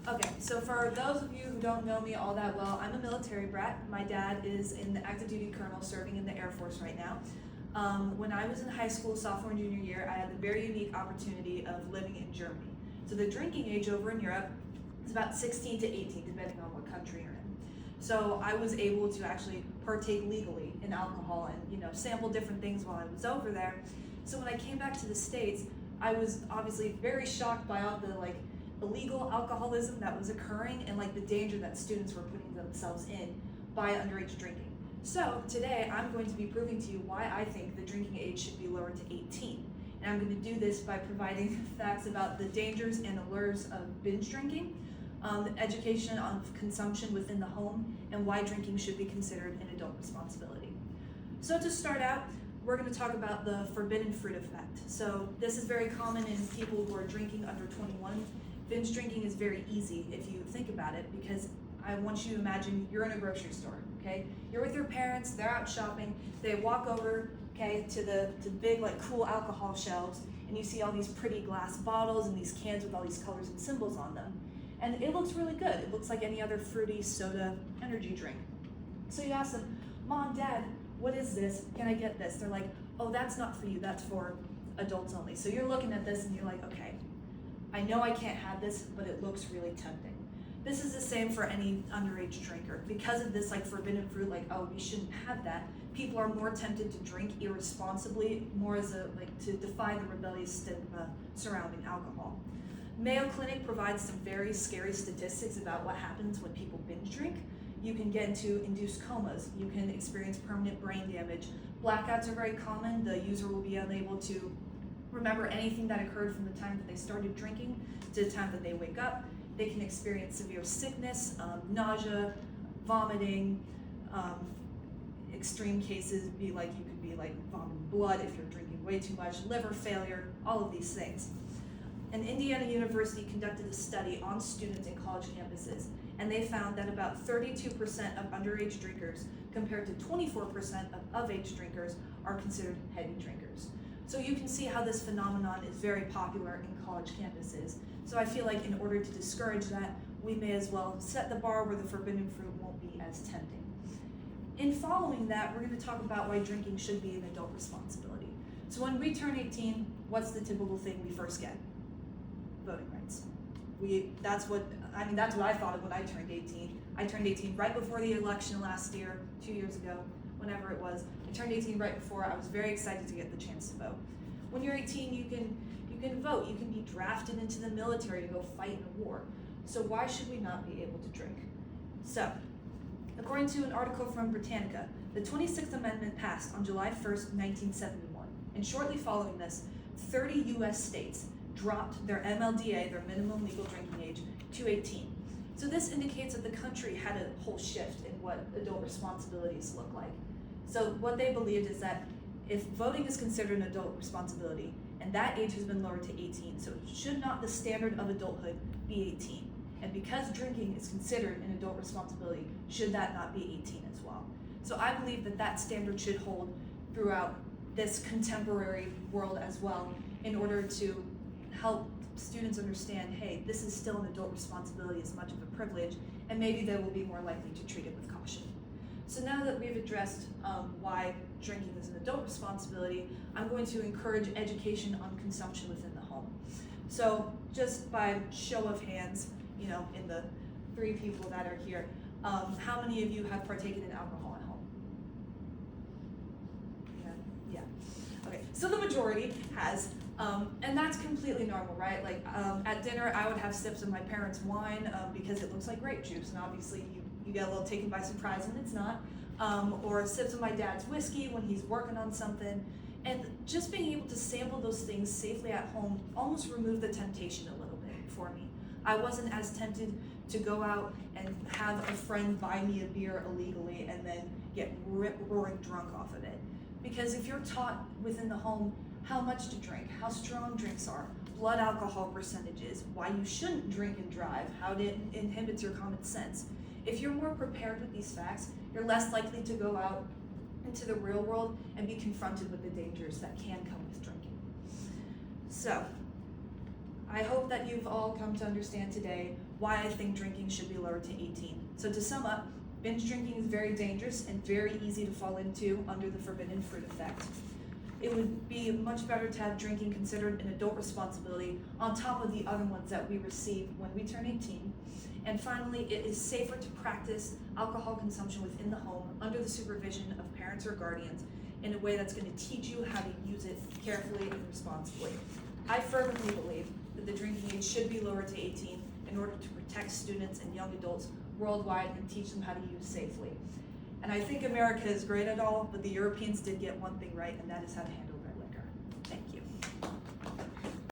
Okay, so for those of you who don't know me all that well, I'm a military brat. My dad is an active duty colonel serving in the Air Force right now. When I was in high school, sophomore and junior year, I had the very unique opportunity of living in Germany. So the drinking age over in Europe is about 16 to 18, depending on what country you're in. So I was able to actually partake legally in alcohol and sample different things while I was over there. So when I came back to the States, I was obviously very shocked by all the illegal alcoholism that was occurring and the danger that students were putting themselves in by underage drinking. So today I'm going to be proving to you why I think the drinking age should be lowered to 18. And I'm going to do this by providing facts about the dangers and allures of binge drinking, education on consumption within the home, and why drinking should be considered an adult responsibility. So to start out, we're going to talk about the forbidden fruit effect. So this is very common in people who are drinking under 21. Binge drinking is very easy if you think about it, because I want you to imagine you're in a grocery store, okay? You're with your parents, they're out shopping, they walk over, okay, to the big cool alcohol shelves, and you see all these pretty glass bottles and these cans with all these colors and symbols on them. And it looks really good. It looks like any other fruity soda energy drink. So you ask them, Mom, Dad, what is this? Can I get this? They're like, oh, that's not for you, that's for adults only. So you're looking at this and you're like, okay, I know I can't have this, but it looks really tempting. This is the same for any underage drinker. Because of this forbidden fruit, oh, we shouldn't have that, people are more tempted to drink irresponsibly, more as to defy the rebellious stigma surrounding alcohol. Mayo Clinic provides some very scary statistics about what happens when people binge drink. You can get into induced comas, you can experience permanent brain damage. Blackouts are very common. The user will be unable to remember anything that occurred from the time that they started drinking to the time that they wake up. They can experience severe sickness, nausea, vomiting. Extreme cases be you could be vomiting blood if you're drinking way too much, liver failure, all of these things. An Indiana University conducted a study on students in college campuses, and they found that about 32% of underage drinkers compared to 24% of age drinkers are considered heavy drinkers. So you can see how this phenomenon is very popular in college campuses. So I feel like in order to discourage that, we may as well set the bar where the forbidden fruit won't be as tempting. In following that, we're going to talk about why drinking should be an adult responsibility. So when we turn 18, what's the typical thing we first get? Voting rights. That's what I thought of when I turned 18. I turned 18 right before the election last year, 2 years ago, whenever it was. I turned 18 right before. I was very excited to get the chance to vote. When you're 18, you can vote. You can be drafted into the military to go fight in a war. So why should we not be able to drink? So, according to an article from Britannica, the 26th Amendment passed on July 1st, 1971. And shortly following this, 30 U.S. states dropped their MLDA, their minimum legal drinking age, to 18. So this indicates that the country had a whole shift in what adult responsibilities look like. So what they believed is that if voting is considered an adult responsibility, and that age has been lowered to 18, so should not the standard of adulthood be 18? And because drinking is considered an adult responsibility, should that not be 18 as well? So I believe that that standard should hold throughout this contemporary world as well, in order to help students understand, hey, this is still an adult responsibility as much of a privilege, and maybe they will be more likely to treat it with caution. So now that we've addressed why drinking is an adult responsibility, I'm going to encourage education on consumption within the home. So just by show of hands, in the 3 people that are here, how many of you have partaken in alcohol at home? Yeah. Okay, so the majority has. And that's completely normal, right? At dinner, I would have sips of my parents' wine because it looks like grape juice, and obviously you get a little taken by surprise when it's not. Or sips of my dad's whiskey when he's working on something. And just being able to sample those things safely at home almost removed the temptation a little bit for me. I wasn't as tempted to go out and have a friend buy me a beer illegally and then get roaring drunk off of it. Because if you're taught within the home how much to drink, how strong drinks are, blood alcohol percentages, why you shouldn't drink and drive, how it inhibits your common sense. If you're more prepared with these facts, you're less likely to go out into the real world and be confronted with the dangers that can come with drinking. So, I hope that you've all come to understand today why I think drinking should be lowered to 18. So to sum up, binge drinking is very dangerous and very easy to fall into under the forbidden fruit effect. It would be much better to have drinking considered an adult responsibility on top of the other ones that we receive when we turn 18. And finally, it is safer to practice alcohol consumption within the home under the supervision of parents or guardians in a way that's going to teach you how to use it carefully and responsibly. I fervently believe that the drinking age should be lowered to 18 in order to protect students and young adults worldwide and teach them how to use safely. And I think America is great at all, but the Europeans did get one thing right, and that is how to handle it.